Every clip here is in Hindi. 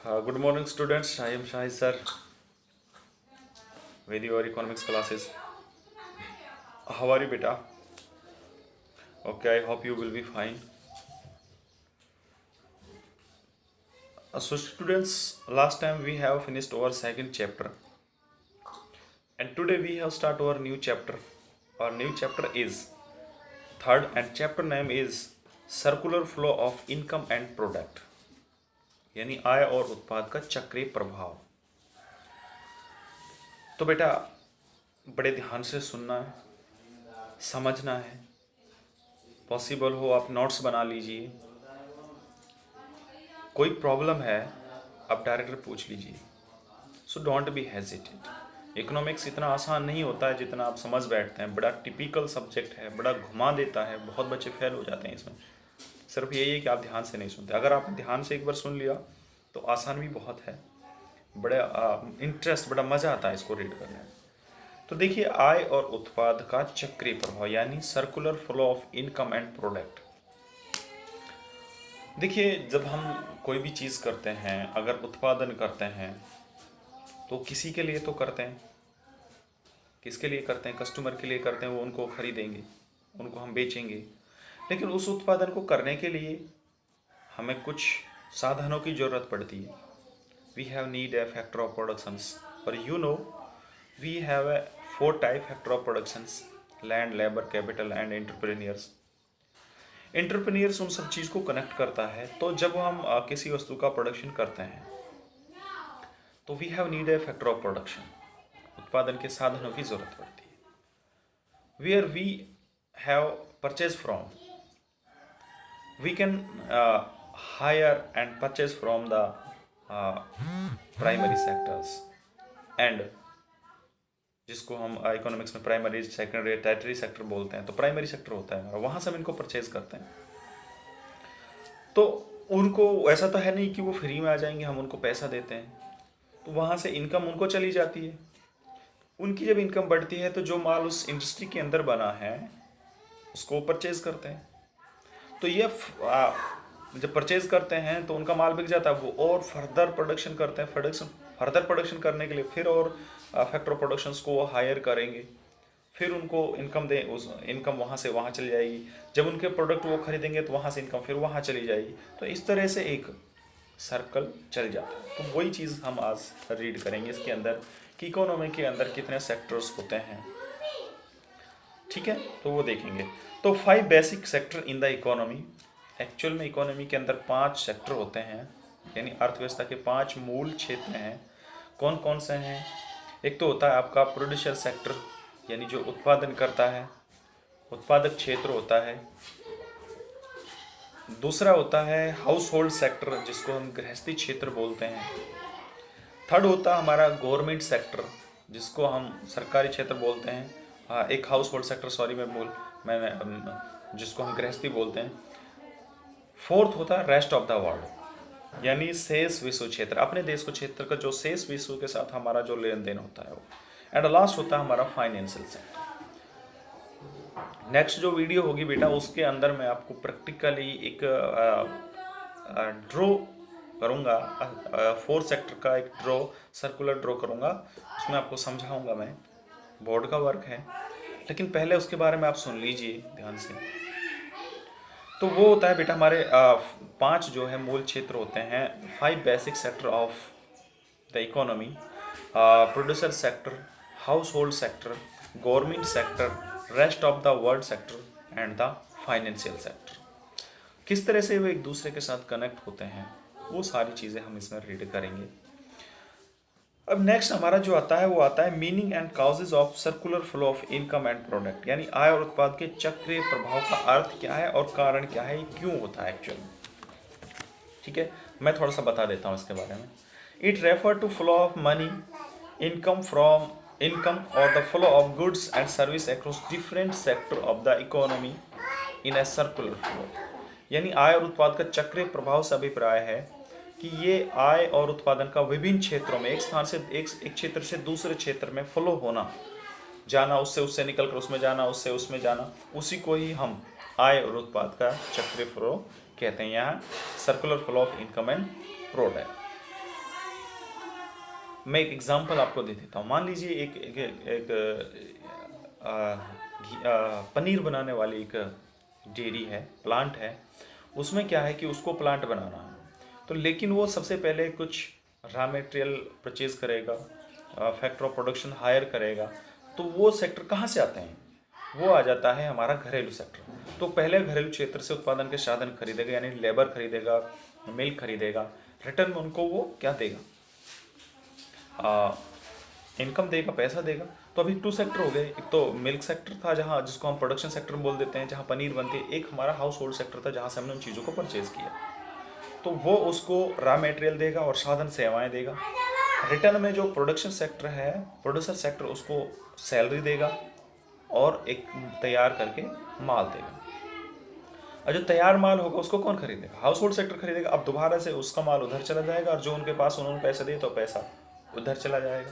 Good morning, students. I am Shahid sir with your economics classes. How are you, beta? Okay, I hope you will be fine. So, students, last time we have finished our second chapter, and today we have start our new chapter. Our new chapter is third, and chapter name is circular flow of income and product. यानी आय और उत्पाद का चक्रीय प्रभाव। तो बेटा बड़े ध्यान से सुनना है, समझना है। पॉसिबल हो आप नोट्स बना लीजिए। कोई प्रॉब्लम है आप डायरेक्टर पूछ लीजिए। So don't be hesitate. Economics इतना आसान नहीं होता है जितना आप समझ बैठते हैं। बड़ा टिपिकल सब्जेक्ट है, बड़ा घुमा देता है, बहुत बच्चे फेल हो जाते हैं इसमें। सिर्फ यही है कि आप ध्यान से नहीं सुनते। अगर आप ध्यान से एक बार सुन लिया तो आसान भी बहुत है, बड़ा इंटरेस्ट, बड़ा मज़ा आता है इसको रीड करने में। तो देखिए, आय और उत्पाद का चक्रीय प्रभाव यानी circular flow of income and product. देखिए, जब हम कोई भी चीज़ करते हैं, अगर उत्पादन करते हैं तो किसी के लिए तो करते हैं। किसके लिए करते हैं? कस्टमर के लिए करते हैं। वो उनको खरीदेंगे, उनको हम बेचेंगे। लेकिन उस उत्पादन को करने के लिए हमें कुछ साधनों की ज़रूरत पड़ती है। We have need a factor of productions, और you know we have a 4 type factor of productions: land, labour, capital and entrepreneurs. Entrepreneurs उन सब चीज़ को कनेक्ट करता है। तो जब हम किसी वस्तु का प्रोडक्शन करते हैं तो we have need a factor of production, उत्पादन के साधनों की जरूरत पड़ती है। Where we have purchase from, we can hire and purchase from the primary sectors, and जिसको हम इकोनॉमिक्स में प्राइमरी, सेकेंडरी, टर्टियरी सेक्टर बोलते हैं। तो प्राइमरी सेक्टर होता है हमारा, वहाँ से हम इनको परचेज करते हैं। तो उनको ऐसा तो है नहीं कि वो फ्री में आ जाएंगे, हम उनको पैसा देते हैं। तो वहाँ से इनकम उनको चली जाती है। उनकी जब इनकम बढ़ती है तो जो माल उस इंडस्ट्री के अंदर बना है उसको परचेज करते हैं। तो ये जब परचेज करते हैं तो उनका माल बिक जाता है, वो और फर्दर प्रोडक्शन करते हैं। फर्दर प्रोडक्शन करने के लिए फिर और फैक्टर ऑफ प्रोडक्शंस को वो हायर करेंगे, फिर उनको इनकम दें। उस इनकम वहाँ से वहाँ चली जाएगी। जब उनके प्रोडक्ट वो खरीदेंगे तो वहाँ से इनकम फिर वहाँ चली जाएगी। तो इस तरह से एक सर्कल चल जाता है। तो वही चीज़ हम आज रीड करेंगे इसके अंदर कि इकोनॉमी के अंदर कितने सेक्टर्स होते हैं। ठीक है, तो वो देखेंगे। तो 5 basic sector in the economy. Actual में इकोनॉमी के अंदर 5 सेक्टर होते हैं, यानी अर्थव्यवस्था के 5 मूल क्षेत्र हैं। कौन कौन से हैं? एक तो होता है आपका प्रोड्यूसर सेक्टर, यानी जो उत्पादन करता है, उत्पादक क्षेत्र होता है। दूसरा होता है हाउस होल्ड सेक्टर, जिसको हम गृहस्थी क्षेत्र बोलते हैं। थर्ड होता है हमारा गवर्नमेंट सेक्टर, जिसको हम सरकारी क्षेत्र बोलते हैं। एक हाउस होल्ड सेक्टर, सॉरी मैंने जिसको हम गृहस्थी बोलते हैं। फोर्थ होता है रेस्ट ऑफ द वर्ल्ड, यानी शेष विश्व क्षेत्र, अपने देश को क्षेत्र का जो शेष विश्व के साथ हमारा जो लेन देन होता है वो। एंड लास्ट होता है हमारा फाइनेंशियल सेक्टर। नेक्स्ट जो वीडियो होगी बेटा, उसके अंदर मैं आपको प्रैक्टिकली एक ड्रॉ करूँगा, 4 सेक्टर का एक ड्रॉ, सर्कुलर ड्रॉ करूँगा। उसमें आपको समझाऊँगा मैं। बोर्ड का वर्क है, लेकिन पहले उसके बारे में आप सुन लीजिए ध्यान से। तो वो होता है बेटा हमारे 5 जो है मूल क्षेत्र होते हैं। 5 basic sector of the economy: producer sector, house hold sector, government sector, rest of the world sector and the financial sector. किस तरह से वो एक दूसरे के साथ कनेक्ट होते हैं, वो सारी चीज़ें हम इसमें रीड करेंगे। अब नेक्स्ट हमारा जो आता है वो आता है meaning and causes of circular flow of income and product, यानी आय और उत्पाद के चक्रीय प्रभाव का अर्थ क्या है और कारण क्या है, क्यों होता है एक्चुअली। ठीक है, मैं थोड़ा सा बता देता हूँ इसके बारे में। It refer to flow of money, income from income और the flow of goods and service across different sector of the economy in a circular flow. यानी आय और उत्पाद का चक्रीय प्रभाव से अभिप्राय है कि ये आय और उत्पादन का विभिन्न क्षेत्रों में, एक स्थान से एक क्षेत्र से दूसरे क्षेत्र में फ्लो होना, जाना, उससे निकल कर उसमें जाना, उससे उसमें जाना, उसी को ही हम आय और उत्पाद का चक्रीय फ्लो कहते हैं। यहाँ circular flow of income and product. मैं एक एग्जांपल आपको दे देता हूँ। मान लीजिए एक पनीर बनाने वाली एक डेयरी है, प्लांट है। उसमें क्या है कि उसको प्लांट बनाना है, तो लेकिन वो सबसे पहले कुछ रॉ मटेरियल परचेज करेगा, फैक्टर ऑफ प्रोडक्शन हायर करेगा। तो वो सेक्टर कहाँ से आते हैं? वो आ जाता है हमारा घरेलू सेक्टर। तो पहले घरेलू क्षेत्र से उत्पादन के साधन खरीदेगा, यानी लेबर खरीदेगा, मिल्क खरीदेगा। रिटर्न में उनको वो क्या देगा? इनकम देगा, पैसा देगा। तो अभी टू सेक्टर हो गए। एक तो मिल्क सेक्टर था, जहाँ जिसको हम प्रोडक्शन सेक्टर बोल देते हैं, जहाँ पनीर बनती है। एक हमारा हाउस होल्ड सेक्टर था, जहाँ से हमने उन चीज़ों को परचेज किया। तो वो उसको रॉ मटेरियल देगा और साधन सेवाएं देगा। रिटर्न में जो प्रोडक्शन सेक्टर है, प्रोड्यूसर सेक्टर, उसको सैलरी देगा और एक तैयार करके माल देगा। और जो तैयार माल होगा उसको कौन खरीदेगा? हाउस होल्ड सेक्टर खरीदेगा। अब दोबारा से उसका माल उधर चला जाएगा, और जो उनके पास उन्होंने पैसे दिए तो पैसा उधर चला जाएगा।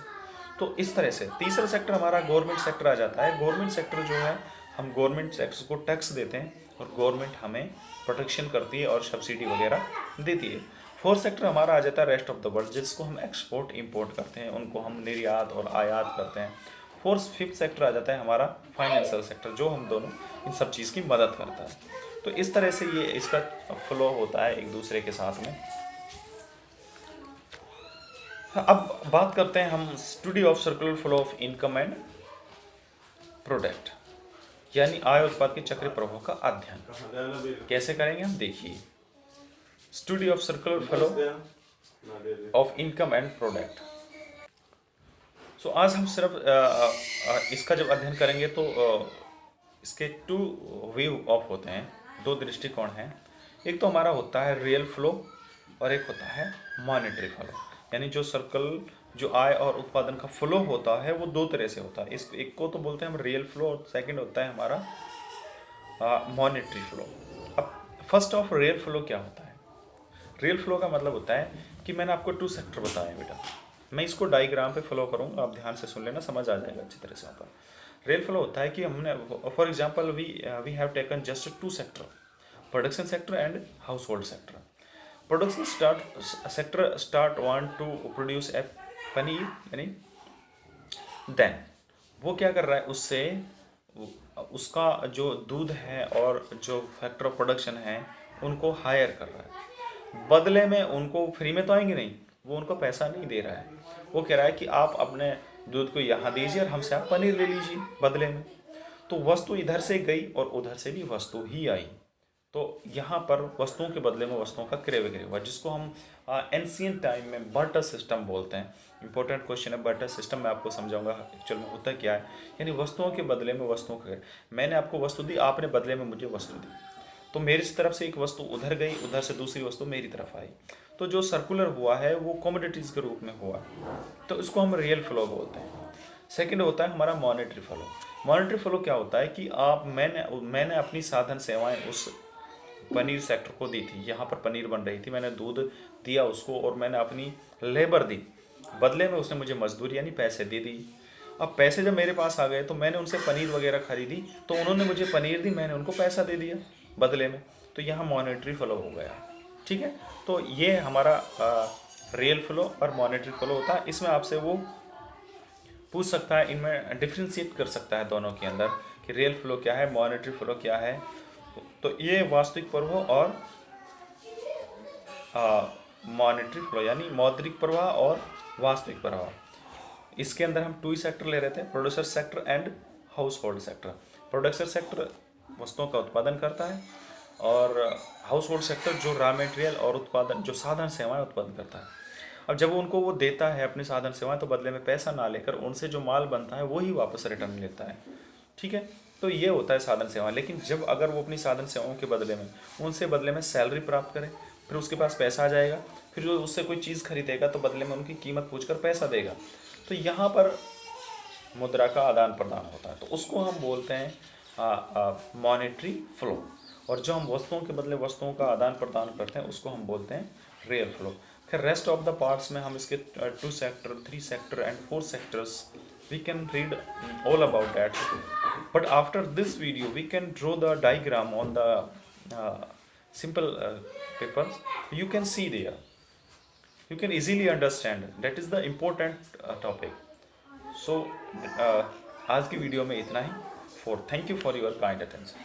तो इस तरह से तीसरा सेक्टर हमारा गवर्नमेंट सेक्टर आ जाता है। गवर्नमेंट सेक्टर जो है, हम गवर्नमेंट सेक्टर को टैक्स देते हैं और गवर्नमेंट हमें प्रोटेक्शन करती है और सब्सिडी वगैरह देती है। फोर्थ सेक्टर हमारा आ जाता है रेस्ट ऑफ द वर्ल्ड, जिसको हम एक्सपोर्ट इंपोर्ट करते हैं, उनको हम निर्यात और आयात करते हैं। फिफ्थ सेक्टर आ जाता है हमारा फाइनेंशियल सेक्टर, जो हम दोनों इन सब चीज़ की मदद करता है। तो इस तरह से ये इसका फ्लो होता है एक दूसरे के साथ में। अब बात करते हैं हम study of circular flow of income and product, यानी आय उत्पाद के चक्र प्रवाह का अध्ययन कैसे करेंगे हम, देखिए। Study of circular flow of income and product. So आज हम सिर्फ इसका जब अध्ययन करेंगे तो इसके टू व्यू ऑफ होते हैं, दो दृष्टिकोण हैं। एक तो हमारा होता है रियल फ्लो और एक होता है मॉनेटरी फ्लो, यानी जो सर्कल, जो आय और उत्पादन का फ्लो होता है वो दो तरह से होता है। इस एक को तो बोलते हैं हम रियल फ्लो और सेकंड होता है हमारा मॉनेटरी फ्लो। अब फर्स्ट ऑफ रियल फ्लो क्या होता है? रियल फ्लो का मतलब होता है कि मैंने आपको टू सेक्टर बताए बेटा, मैं इसको डायग्राम पे फॉलो करूँगा, आप ध्यान से सुन लेना, समझ आ जाएगा अच्छी तरह से वहाँ पर। रियल फ्लो होता है कि हमने for example we have taken just two sector, production sector and household sector. Production sector start want to produce a paneer, यानी देन वो क्या कर रहा है, उससे उसका जो दूध है और जो फैक्टर ऑफ प्रोडक्शन है उनको हायर कर रहा है। बदले में उनको फ्री में तो आएंगे नहीं, वो उनको पैसा नहीं दे रहा है। वो कह रहा है कि आप अपने दूध को यहाँ दीजिए और हमसे आप पनीर ले लीजिए बदले में। तो वस्तु इधर से गई और उधर से भी वस्तु ही आई। तो यहाँ पर वस्तुओं के बदले में वस्तुओं का क्रय विक्रय हुआ, जिसको हम एंशिएंट टाइम में बार्टर सिस्टम बोलते हैं। इंपॉर्टेंट क्वेश्चन है, बार्टर सिस्टम मैं आपको समझाऊंगा एक्चुअल में होता क्या है। यानी वस्तुओं के बदले में वस्तुओं का, मैंने आपको वस्तु दी, आपने बदले में मुझे वस्तु दी, तो मेरी तरफ से एक वस्तु उधर गई, उधर से दूसरी वस्तु मेरी तरफ आई। तो जो सर्कुलर हुआ है वो कमोडिटीज़ के रूप में हुआ, तो इसको हम रियल फ्लो बोलते हैं। सेकंड होता है हमारा मॉनेटरी फ्लो। मॉनेटरी फ्लो क्या होता है कि मैंने अपनी साधन सेवाएं उस पनीर सेक्टर को दी थी। यहाँ पर पनीर बन रही थी, मैंने दूध दिया उसको और मैंने अपनी लेबर दी, बदले में उसने मुझे मजदूरी यानी पैसे दे दी। अब पैसे जब मेरे पास आ गए तो मैंने उनसे पनीर वगैरह खरीदी, तो उन्होंने मुझे पनीर दी, मैंने उनको पैसा दे दिया बदले में। तो यहाँ मॉनेटरी फ्लो हो गया, ठीक है। तो ये हमारा रियल फ्लो और मॉनेटरी फ्लो होता है। इसमें आपसे वो पूछ सकता है, इनमें डिफ्रेंशिएट कर सकता है दोनों के अंदर कि रियल फ्लो क्या है, मॉनेटरी फ्लो क्या है। तो ये वास्तविक प्रवाह और मॉनेटरी फ्लो, यानी मौद्रिक प्रवाह और वास्तविक प्रवाह। इसके अंदर हम टू ही सेक्टर ले रहे थे, producer sector and household sector. Producer sector वस्तुओं का उत्पादन करता है और हाउस होल्ड सेक्टर जो रॉ मटेरियल और उत्पादन, जो साधन सेवाएं उत्पन्न करता है। अब जब उनको वो देता है अपनी साधन सेवाएं, तो बदले में पैसा ना लेकर उनसे जो माल बनता है वही वापस रिटर्न लेता है, ठीक है। तो ये होता है साधन सेवा। लेकिन जब अगर वो अपनी साधन सेवाओं के बदले में उनसे बदले में सैलरी प्राप्त करे, फिर उसके पास पैसा आ जाएगा, फिर जो उससे कोई चीज़ खरीदेगा तो बदले में उनकी कीमत पूछकर पैसा देगा। तो यहाँ पर मुद्रा का आदान प्रदान होता है, तो उसको हम बोलते हैं मॉनेटरी फ्लो। और जो हम वस्तुओं के बदले वस्तुओं का आदान प्रदान करते हैं उसको हम बोलते हैं रियल फ्लो। फिर रेस्ट ऑफ द पार्ट्स में हम इसके two sector, three sector and four sectors we can read all about that, but after this video we can draw the diagram on the simple papers. You can see there you can easily understand. That is the important topic. So आज की वीडियो में इतना ही. For thank you for your kind attention.